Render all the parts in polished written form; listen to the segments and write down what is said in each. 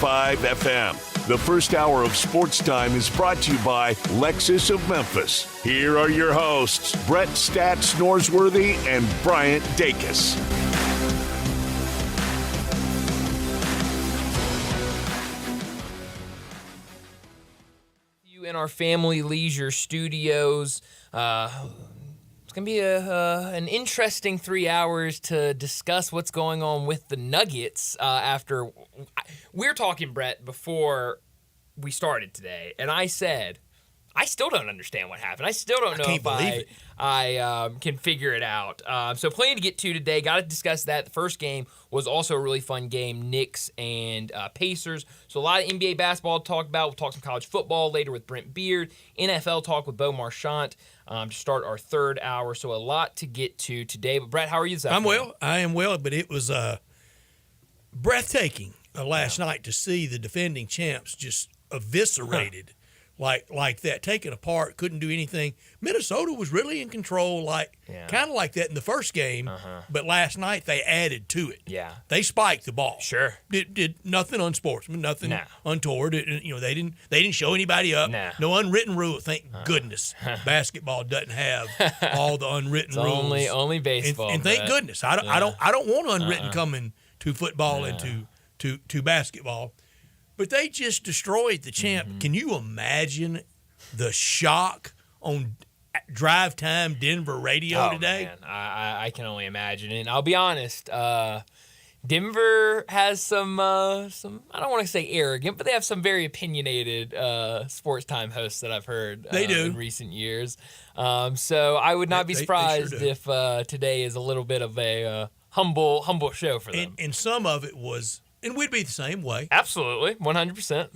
101.5 FM. The first hour of Sports Time is brought to you by Lexus of Memphis. Here are your hosts, Brett Stats Norsworthy and Bryant Dacus. In our Family Leisure Studios. It's going to be an interesting 3 hours to discuss what's going on with the Nuggets after we're talking, Brett, before we started today, and I said, I still don't understand what happened. I still don't know if I can figure it out. So plenty to get to today. Got to discuss that. The first game was also a really fun game, Knicks and Pacers. So a lot of NBA basketball to talk about. We'll talk some college football later with Brent Beard. NFL talk with Beau Marchant to start our third hour. So a lot to get to today. But Brett, how are you this afternoon? I'm well. I am well, but it was breathtaking last night to see the defending champs just eviscerated. Like that, taken apart, couldn't do anything. Minnesota was really in control, kind of like that in the first game, but last night they added to it. Yeah, they spiked the ball. Sure, did nothing unsportsman, nothing untoward. They didn't show anybody up. No unwritten rule. Thank goodness, basketball doesn't have all the unwritten rules. Only baseball. And thank goodness, I don't want unwritten coming to football and to basketball. But they just destroyed the champ. Mm-hmm. Can you imagine the shock on drive time Denver radio today? Man. I can only imagine. And I'll be honest, Denver has some I don't want to say arrogant, but they have some very opinionated sports time hosts that I've heard they do. In recent years. So I would not be surprised if today is a little bit of a humble show for them. And some of it was. And we'd be the same way. Absolutely, 100%.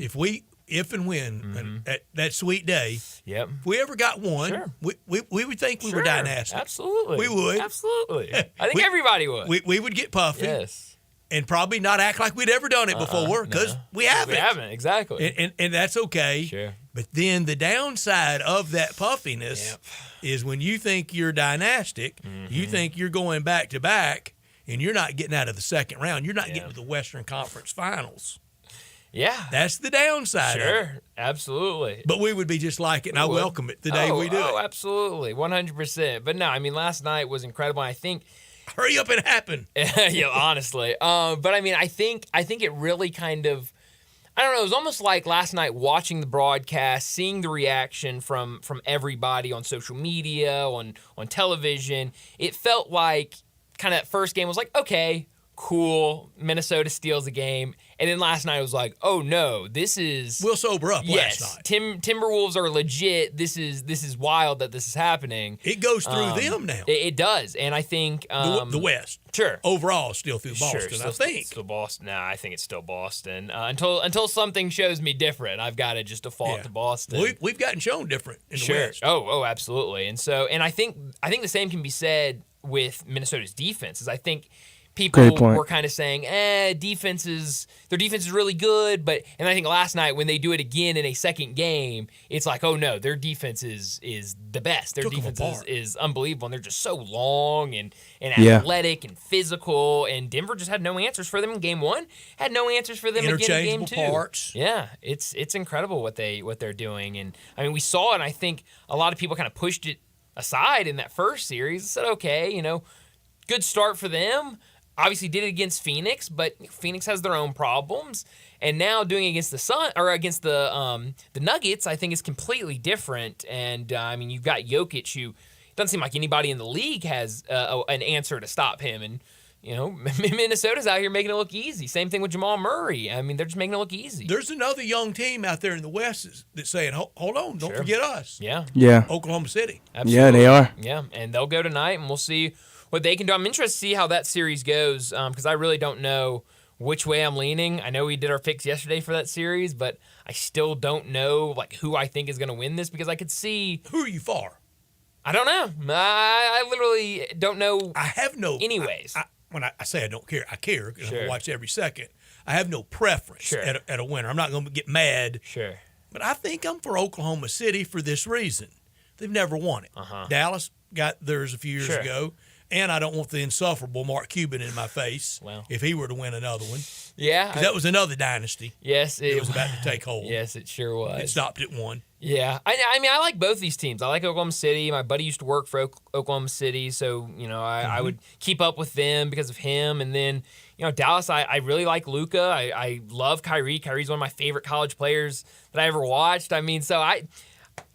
If and when that sweet day, if we ever got one, sure. we would think we were dynastic. Absolutely, we would. Absolutely, I think everybody would. We would get puffy, yes, and probably not act like we'd ever done it before because we haven't. We haven't exactly, and that's okay. Sure. But then the downside of that puffiness is when you think you're dynastic, you think you're going back to back. And you're not getting out of the second round. You're not getting to the Western Conference Finals. Yeah. That's the downside of it. Sure, absolutely. But we would be just like it, and I welcome it the day we do it. Oh, absolutely, 100%. But no, I mean, last night was incredible. I think – hurry up and happen. Yeah, honestly. But, I mean, I think it really kind of – I don't know. It was almost like last night watching the broadcast, seeing the reaction from everybody on social media, on television. It felt like – kind of that first game was like, okay, cool, Minnesota steals the game. And then last night it was like, oh no, this is... We'll sober up last night. Timberwolves are legit. This is wild that this is happening. It goes through them now. It does. And I think... the West. Sure. Overall, still through Boston, sure, I think. Still Boston. No, I think it's still Boston. Until something shows me different, I've got to just default to Boston. We've gotten shown different in the West. Oh, absolutely. And so, and I think the same can be said with Minnesota's defense. Is I think people were kind of saying, their defense is really good, and I think last night when they do it again in a second game, it's like, oh no, their defense is the best. Their defense is unbelievable, and they're just so long and athletic and physical, and Denver just had no answers for them in game one, had no answers for them again in game two. Parts. Yeah, it's incredible what they're doing, and I mean we saw it, and I think a lot of people kind of pushed it aside in that first series. Said, okay, good start for them. Obviously did it against Phoenix, but Phoenix has their own problems. And now doing it against against the Nuggets, I think is completely different. And I mean, you've got Jokic, who doesn't seem like anybody in the league has an answer to stop him. And Minnesota's out here making it look easy. Same thing with Jamal Murray. I mean, they're just making it look easy. There's another young team out there in the West that's saying, hold on, don't forget us. Yeah. Oklahoma City. Absolutely. Yeah, they are. Yeah, and they'll go tonight, and we'll see what they can do. I'm interested to see how that series goes because I really don't know which way I'm leaning. I know we did our picks yesterday for that series, but I still don't know who I think is going to win this because I could see. Who are you for? I don't know. I literally don't know. I have no. Anyways. When I say I don't care, I care because I watch every second. I have no preference at a winner. I'm not going to get mad. Sure. But I think I'm for Oklahoma City for this reason. They've never won it. Dallas got theirs a few years ago. And I don't want the insufferable Mark Cuban in my face if he were to win another one. Yeah. Because that was another dynasty. Yes. It was about to take hold. Yes, it sure was. It stopped at one. Yeah. I mean, I like both these teams. I like Oklahoma City. My buddy used to work for Oklahoma City, so, I would keep up with them because of him. And then, Dallas, I really like Luka. I love Kyrie. Kyrie's one of my favorite college players that I ever watched. I mean, so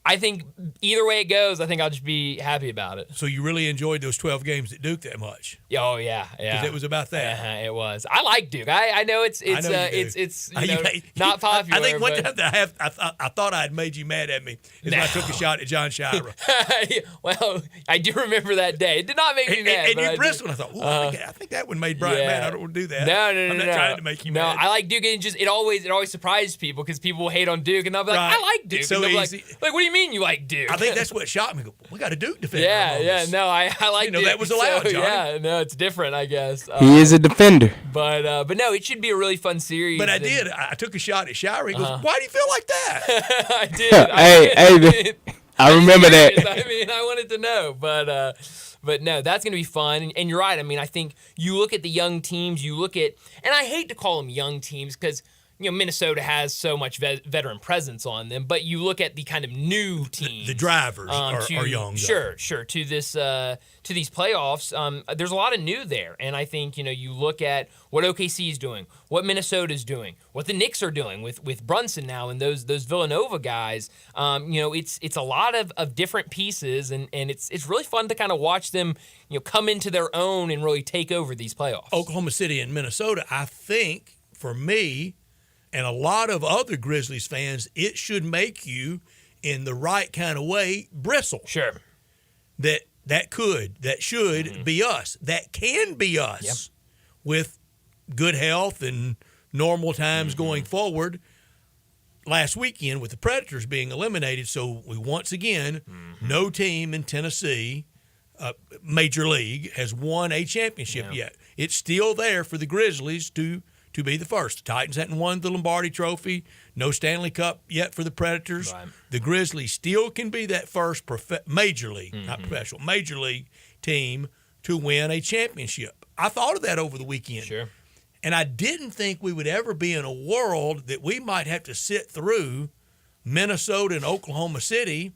I think either way it goes, I think I'll just be happy about it. So you really enjoyed those 12 games at Duke that much? Oh yeah. Because it was about that. It was. I like Duke. I know it's not popular. I think one time that I thought I'd made you mad at me when I took a shot at John Shira. Well, I do remember that day. It did not make me mad. And you bristled. I thought, I think that one made Brian mad. I don't want to do that. No. I'm not trying to make you mad. No, I like Duke, and it always surprises people because people will hate on Duke, and they'll be like, I like Duke. It's so easy. Like, what do you mean you like Duke? I think that's what shocked me. We got a Duke defender. Yeah. No, I like Duke. That was allowed, Johnny. Yeah, no, it's different, I guess. He is a defender. But no, it should be a really fun series. But I did. I took a shot at Shira. He goes, "Why do you feel like that?" I did. I remember that. I mean, I wanted to know, but no, that's going to be fun. And you're right. I mean, I think you look at the young teams. You look at, and I hate to call them young teams because Minnesota has so much veteran presence on them, but you look at the kind of new teams. The drivers are young. Sure. To this to these playoffs, there's a lot of new there, and I think you look at what OKC is doing, what Minnesota is doing, what the Knicks are doing with Brunson now, and those Villanova guys. It's a lot of different pieces, and it's really fun to kind of watch them come into their own and really take over these playoffs. Oklahoma City and Minnesota, I think for me. And a lot of other Grizzlies fans, it should make you, in the right kind of way, bristle. Sure. That should be us. That can be us with good health and normal times going forward. Last weekend, with the Predators being eliminated, so we once again, no team in Tennessee, Major League, has won a championship yet. It's still there for the Grizzlies to be the first. The Titans hadn't won the Lombardi Trophy. No Stanley Cup yet for the Predators. Right. The Grizzlies still can be that first Major League, not professional, Major League team to win a championship. I thought of that over the weekend. Sure. And I didn't think we would ever be in a world that we might have to sit through Minnesota and Oklahoma City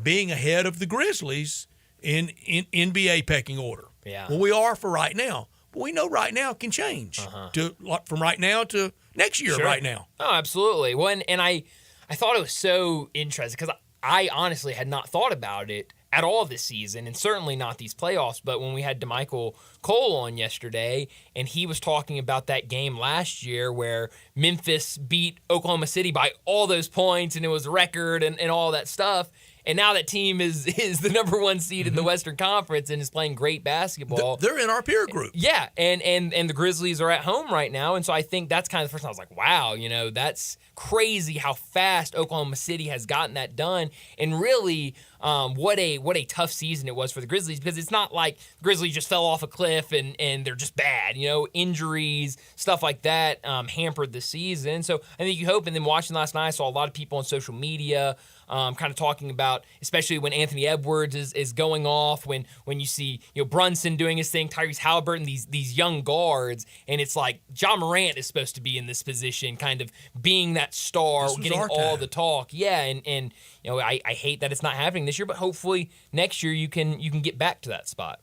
being ahead of the Grizzlies in NBA pecking order. Yeah. Well, we are for right now. But we know right now can change from right now to next year right now. Oh, absolutely. Well, and I thought it was so interesting because I honestly had not thought about it at all this season, and certainly not these playoffs. But when we had DeMichael Cole on yesterday, and he was talking about that game last year where Memphis beat Oklahoma City by all those points, and it was a record and all that stuff. And now that team is the number one seed in the Western Conference and is playing great basketball. They're in our peer group. Yeah, and the Grizzlies are at home right now. And so I think that's kind of the first time I was like, wow, that's crazy how fast Oklahoma City has gotten that done. And really, what a tough season it was for the Grizzlies, because it's not like the Grizzlies just fell off a cliff and they're just bad. Injuries, stuff like that hampered the season. So I think you hope. And then watching last night, I saw a lot of people on social media kind of talking about, especially when Anthony Edwards is going off, when you see Brunson doing his thing, Tyrese Halliburton, these young guards, and it's like Ja Morant is supposed to be in this position, kind of being that star, getting all the talk. Yeah, and I hate that it's not happening this year, but hopefully next year you can get back to that spot.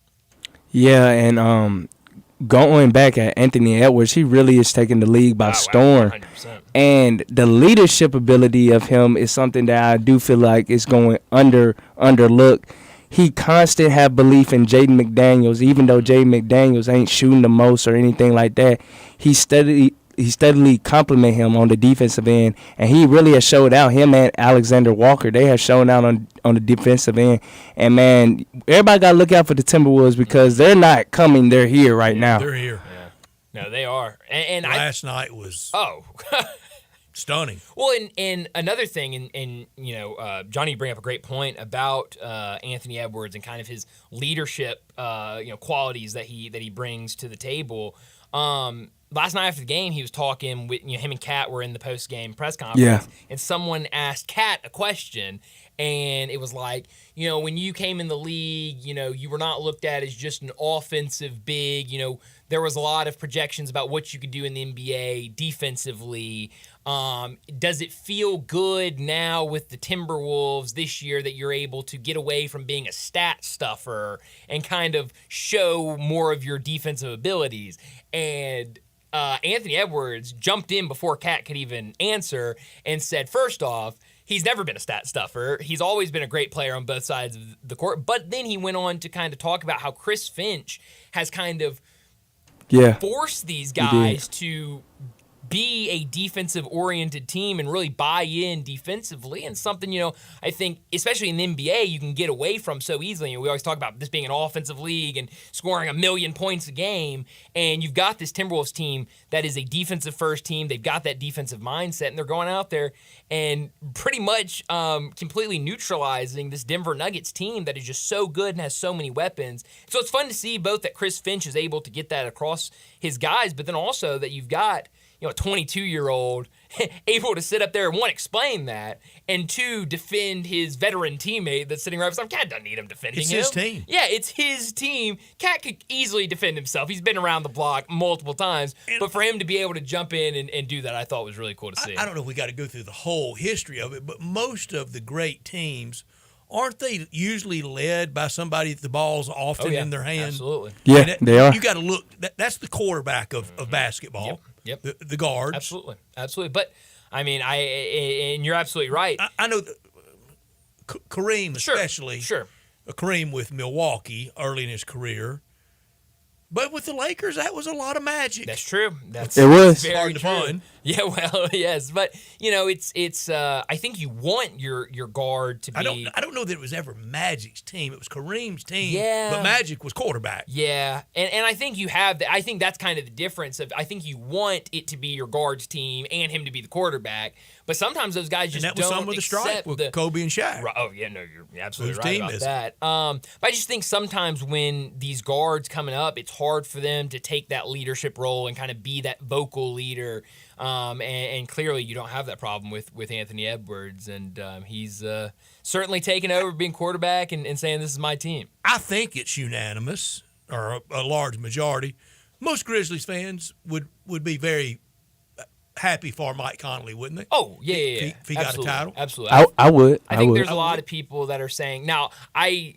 Yeah, and going back at Anthony Edwards, he really is taking the league by storm. 100%. And the leadership ability of him is something that I do feel like is going underlooked. He constant have belief in Jaden McDaniels, even though Jaden McDaniels ain't shooting the most or anything like that. He steadily compliment him on the defensive end, and he really has showed out. Him and Alexander Walker, they have shown out on the defensive end. And, man, everybody got to look out for the Timberwolves because they're not coming. They're here right now. They're here. Yeah. No, they are. And last night was stunning. Well, and another thing, and Johnny, you bring up a great point about Anthony Edwards and kind of his leadership, qualities that he brings to the table. Last night after the game, he was talking with him and Kat were in the post-game press conference, and someone asked Kat a question, And it was like, when you came in the league, you were not looked at as just an offensive big. There was a lot of projections about what you could do in the NBA defensively. Does it feel good now with the Timberwolves this year that you're able to get away from being a stat stuffer and kind of show more of your defensive abilities? And Anthony Edwards jumped in before Kat could even answer and said, first off, he's never been a stat stuffer. He's always been a great player on both sides of the court. But then he went on to kind of talk about how Chris Finch has kind of forced these guys to be a defensive-oriented team and really buy in defensively, and something, I think, especially in the NBA, you can get away from so easily. We always talk about this being an offensive league and scoring 1 million points a game, and you've got this Timberwolves team that is a defensive-first team. They've got that defensive mindset, and they're going out there and pretty much completely neutralizing this Denver Nuggets team that is just so good and has so many weapons. So it's fun to see both that Chris Finch is able to get that across his guys, but then also that you've got a 22-year-old able to sit up there and, one, explain that, and two, defend his veteran teammate that's sitting right beside him. Cat doesn't need him defending him. It's his team. Yeah, it's his team. Cat could easily defend himself. He's been around the block multiple times, but for him to be able to jump in and do that, I thought was really cool to see. I don't know if we got to go through the whole history of it, but most of the great teams, aren't they usually led by somebody that the ball's often in their hand? Absolutely. Yeah, they are. You got to look. That's the quarterback of basketball. Yep. The guards. Absolutely. But, I mean, and you're absolutely right. I know Kareem especially. Sure. Kareem with Milwaukee early in his career. But with the Lakers, that was a lot of magic. That's true. It was very hard to true. find. Yeah, well, yes, but it's. I think you want your guard to be. I don't know that it was ever Magic's team. It was Kareem's team. Yeah. But Magic was quarterback. Yeah, and I think you have that. I think that's kind of the difference. I think you want it to be your guard's team and him to be the quarterback. But sometimes those guys just and that was don't some of the strife with Kobe and Shaq. Oh yeah, no, you're absolutely Whose right team about is that. But I just think sometimes when these guards coming up, it's hard for them to take that leadership role and kind of be that vocal leader. And clearly you don't have that problem with Anthony Edwards, and he's certainly taken over being quarterback and saying this is my team. I think it's unanimous, or a large majority. Most Grizzlies fans would be very happy for Mike Conley, wouldn't they? Oh, yeah. If he got a title? Absolutely. I would. I think there's a lot of people that are saying, now, he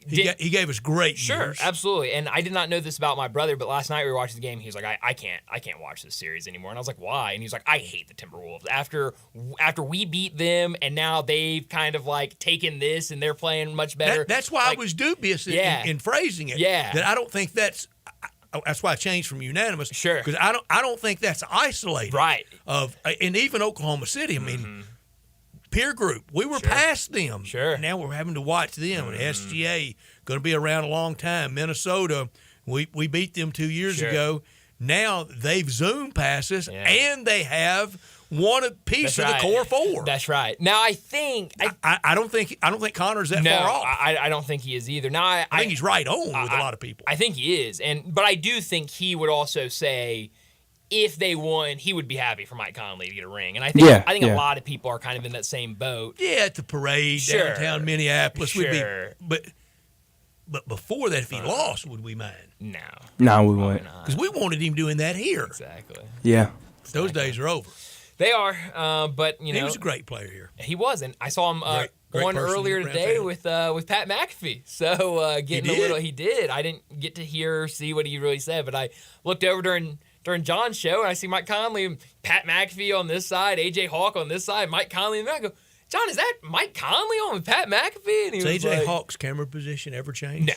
gave us great Sure, years. absolutely. And I did not know this about my brother, but last night we were watching the game. He was like, I can't watch this series anymore. And I was like, why? And he was like, I hate the Timberwolves. After we beat them, and now they've kind of like taken this and they're playing much better. That's why I was dubious in phrasing it. Yeah. That I don't think that's why I changed from unanimous. Sure. Because I don't think that's isolated. Right. And even Oklahoma City, I mean, peer group, we were past them. Sure. Now we're having to watch them. And SGA, going to be around a long time. Minnesota, we beat them 2 years ago. Now they've zoomed past us, and they have one piece of the core four. That's right. Now I think I don't think Connor's that far off. I don't think he is either. Now I think he's right on with a lot of people. I think he is, but I do think he would also say if they won, he would be happy for Mike Conley to get a ring. And I think a lot of people are kind of in that same boat. Yeah, at the parade downtown Minneapolis would be, but before that, if he lost, would we mind? No, we wouldn't. Because we wanted him doing that here. Exactly. Yeah. Those days are over. They are, but he was a great player here. He was, and I saw him great on earlier today with Pat McAfee. So getting a little, he did. I didn't get to see what he really said, but I looked over during John's show and I see Mike Conley and Pat McAfee on this side, AJ Hawk on this side, Mike Conley, and I go, John, is that Mike Conley on with Pat McAfee? And he was AJ Hawk's camera position ever changed? No.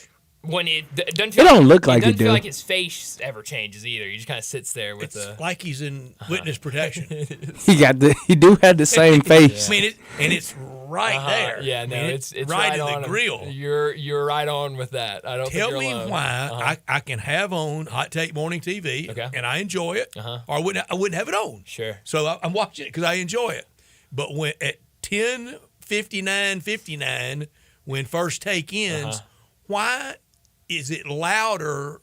When it doesn't don't look like it doesn't feel do. like his face ever changes either. He just kind of sits there with it's like he's in witness protection. He do have the same face. I mean, it's right there. Yeah, no, it's right in on the him. grill. You're right on with that. I don't Tell think me you're alone. why I can have on Hot Take Morning TV and I enjoy it, or I wouldn't have it on. Sure. So I'm watching it because I enjoy it. But when at 10:59 when First Take ends, why is it louder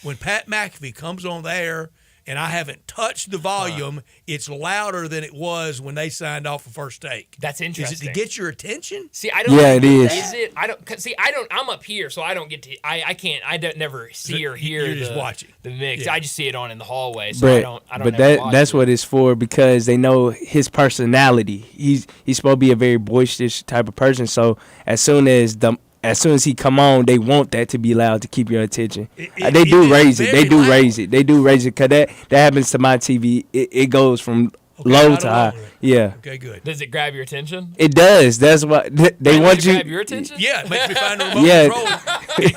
when Pat McAfee comes on there and I haven't touched the volume. It's louder than it was when they signed off for First Take. That's interesting. Is it to get your attention? See, I don't. Yeah, it is. Is it? I don't. See, I don't. I'm up here, so I don't get to. I can't. I don't never see or hear. You're just watching the mix. Yeah. I just see it on in the hallway, so But, I don't. but never watch that's it. what it's for, because they know his personality. He's supposed to be a very boisterous type of person. So as soon as he come on, they want that to be loud to keep your attention. They do raise it. They do raise it. They do raise it, because that happens to my TV. It goes from low to high. Yeah. Okay, good. Does it grab your attention? It does. That's why they want you. Grab your attention? Yeah, it makes me find the remote control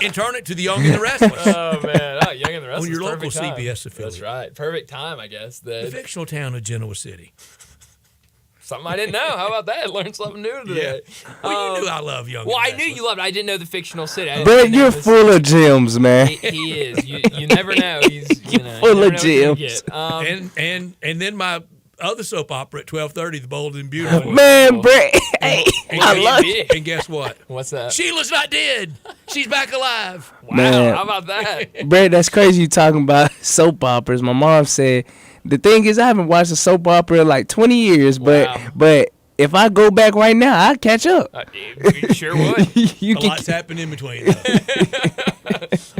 and turn it to the Young and the Restless. Oh man, Young and the Restless. On your local perfect time. CBS affiliate. That's right. Perfect time, I guess. The fictional town of Genoa City. Something I didn't know. How about that? Learned something new today. Well, you knew I love Young. Well, and I the knew Restless. you loved it. I didn't know the fictional city. But you're full of gems, man. He is. You never know. He's full of gems. And then my other soap opera at 12:30, The Bold and Beautiful. Man, Brett, hey, And I guess- love it. And guess what? What's that? Sheila's not dead. She's back alive. Wow. Man. How about that? Brett, that's crazy you talking about soap operas. My mom said, the thing is, I haven't watched a soap opera in like 20 years, Wow. but if I go back right now, I'll catch up. You sure would. You A can lot's happened in between. though.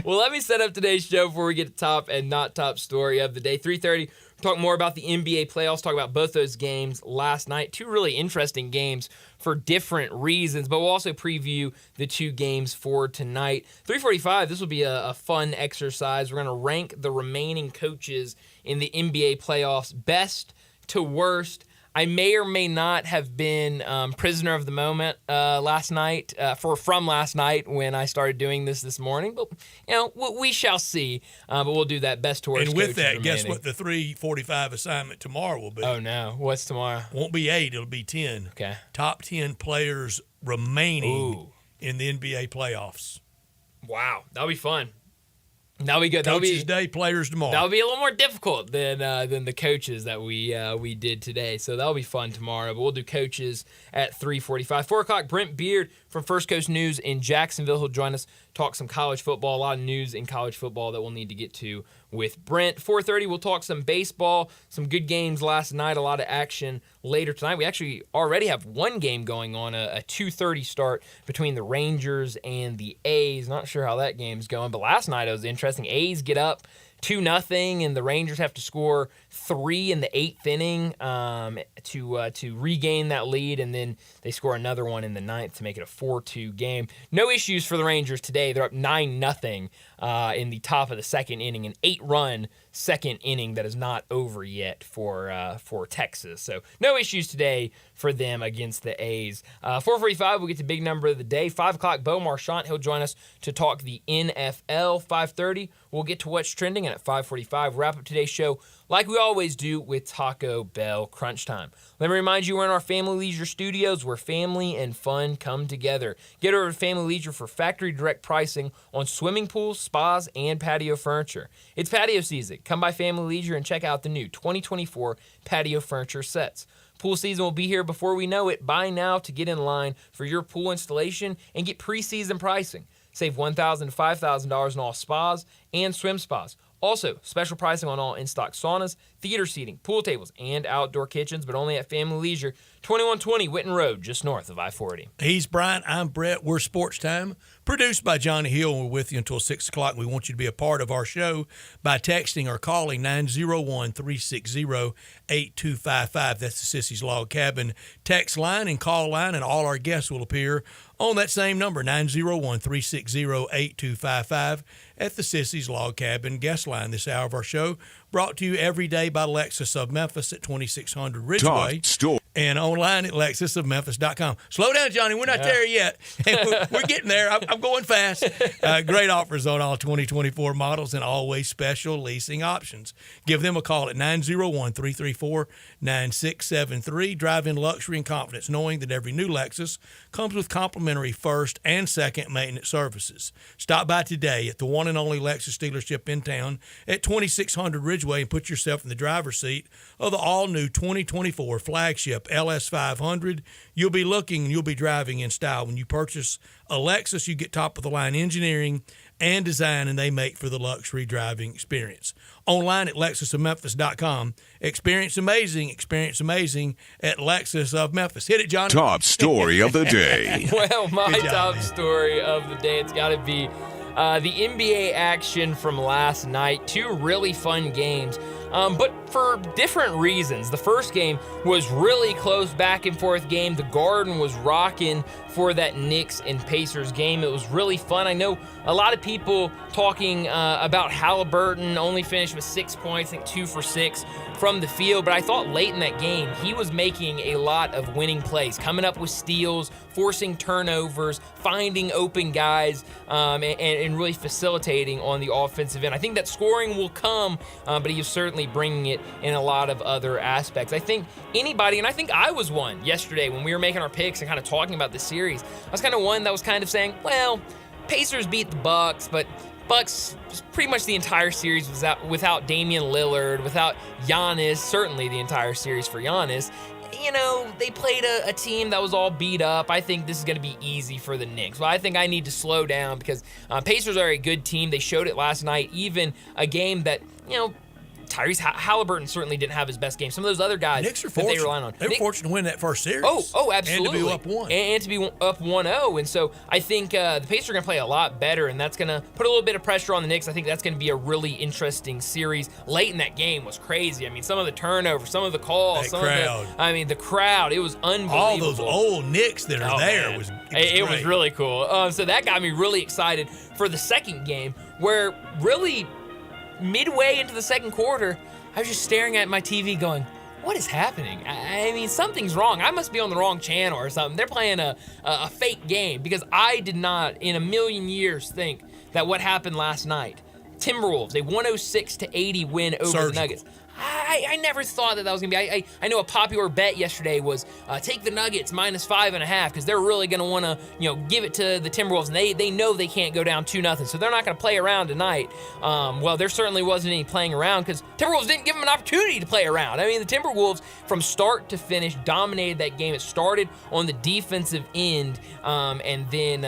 Well, let me set up today's show before we get to top and not top story of the day. 3:30, talk more about the NBA playoffs, talk about both those games last night. Two really interesting games for different reasons, but we'll also preview the two games for tonight. 3:45, this will be a fun exercise. We're going to rank the remaining coaches in the NBA playoffs, best to worst. I may or may not have been prisoner of the moment last night, from last night when I started doing this morning. But, we shall see. But we'll do that best to worst. And with coaches that, guess remaining. what the 3:45 assignment tomorrow will be? Oh, no. What's tomorrow? Won't be 8, it'll be 10. Okay. Top 10 players remaining Ooh. in the NBA playoffs. Wow. That'll be fun. That'll be good. That'll Coaches be Day, players tomorrow. That'll be a little more difficult than the coaches that we did today. So that'll be fun tomorrow. But we'll do coaches at 3:45. 4 o'clock, Brent Beard from First Coast News in Jacksonville. He'll join us, talk some college football. A lot of news in college football that we'll need to get to with Brent. 4:30, we'll talk some baseball, some good games last night, a lot of action later tonight. We actually already have one game going on, a 2:30 start between the Rangers and the A's. Not sure how that game's going, but last night it was interesting. A's get up 2-0, and the Rangers have to score 3 in the 8th inning to regain that lead, and then they score another one in the 9th to make it a 4-2 game. No issues for the Rangers today. They're up 9-0 in the top of the second inning, an 8-run second inning that is not over yet for Texas. So no issues today for them against the A's. 4:45, we'll get to big number of the day. 5 o'clock, Bo Marchant. He'll join us to talk the NFL. 5:30, we'll get to what's trending, and at 5:45, wrap up today's show like we always do with Taco Bell Crunch Time. Let me remind you, we're in our Family Leisure Studios where family and fun come together. Get over to Family Leisure for factory direct pricing on swimming pools, spas, and patio furniture. It's patio season. Come by Family Leisure and check out the new 2024 patio furniture sets. Pool season will be here before we know it. Buy now to get in line for your pool installation and get preseason pricing. Save $1,000 to $5,000 in all spas and swim spas. Also, special pricing on all in-stock saunas, theater seating, pool tables, and outdoor kitchens, but only at Family Leisure, 2120 Witten Road, just north of I-40. He's Brian. I'm Brett. We're Sports Time, produced by Johnny Hill. We're with you until 6 o'clock. We want you to be a part of our show by texting or calling 901-360-8255. That's the Sissy's Log Cabin text line and call line, and all our guests will appear on that same number, 901-360-8255, at the Sissy's Log Cabin guest line. This hour of our show brought to you every day by Lexus of Memphis at 2600 Ridgeway. Talk store. And online at lexusofmemphis.com. Slow down, Johnny. We're not there yet. We're getting there. I'm going fast. Great offers on all 2024 models and always special leasing options. Give them a call at 901-334-9673. Drive in luxury and confidence, knowing that every new Lexus comes with complimentary first and second maintenance services. Stop by today at the one and only Lexus dealership in town at 2600 Ridgeway and put yourself in the driver's seat of the all-new 2024 flagship LS500. You'll be looking and you'll be driving in style. When you purchase a Lexus, you get top-of-the-line engineering and design, and they make for the luxury driving experience. Online at LexusOfMemphis.com. Experience amazing at Lexus of Memphis. Hit it, John. Top story of the day. Well, my Good job, top man. story of the day, it's got to be the NBA action from last night. 2 really fun games, but for different reasons. The first game was really close, back and forth game. The Garden was rocking for that Knicks and Pacers game. It was really fun. I know a lot of people talking about Halliburton only finished with 6 points, I think 2 for 6 from the field, but I thought late in that game he was making a lot of winning plays, coming up with steals, forcing turnovers, finding open guys, and really facilitating on the offensive end. I think that scoring will come, but he is certainly bringing it in a lot of other aspects. I think anybody, and I think I was one yesterday when we were making our picks and kind of talking about this series, I was kind of one that was kind of saying, well, Pacers beat the Bucks, but Bucks pretty much the entire series was without Damian Lillard, without Giannis, certainly the entire series for Giannis. You know, they played a team that was all beat up. I think this is going to be easy for the Knicks. Well, I think I need to slow down because Pacers are a good team. They showed it last night, even a game that, you know, Tyrese Halliburton certainly didn't have his best game. Some of those other guys Knicks are that they fortunate. rely on. They were fortunate to win that first series. Oh, absolutely. And to be up 1. And to be up 1-0. And so I think the Pacers are going to play a lot better, and that's going to put a little bit of pressure on the Knicks. I think that's going to be a really interesting series. Late in that game was crazy. I mean, some of the turnovers, some of the calls, the crowd. It was unbelievable. All those old Knicks that are there was it was great. really cool. So that got me really excited for the second game, where really midway into the second quarter, I was just staring at my TV going, what is happening? I mean, something's wrong. I must be on the wrong channel or something. They're playing a fake game, because I did not in a million years think that what happened last night, Timberwolves, a 106-80 win over the Nuggets. I never thought that was going to be. I know a popular bet yesterday was take the Nuggets -5.5, because they're really going to want to give it to the Timberwolves, and they know they can't go down 2-0, so they're not going to play around tonight. Well, there certainly wasn't any playing around, because Timberwolves didn't give them an opportunity to play around. I mean, the Timberwolves from start to finish dominated that game. It started on the defensive end, and then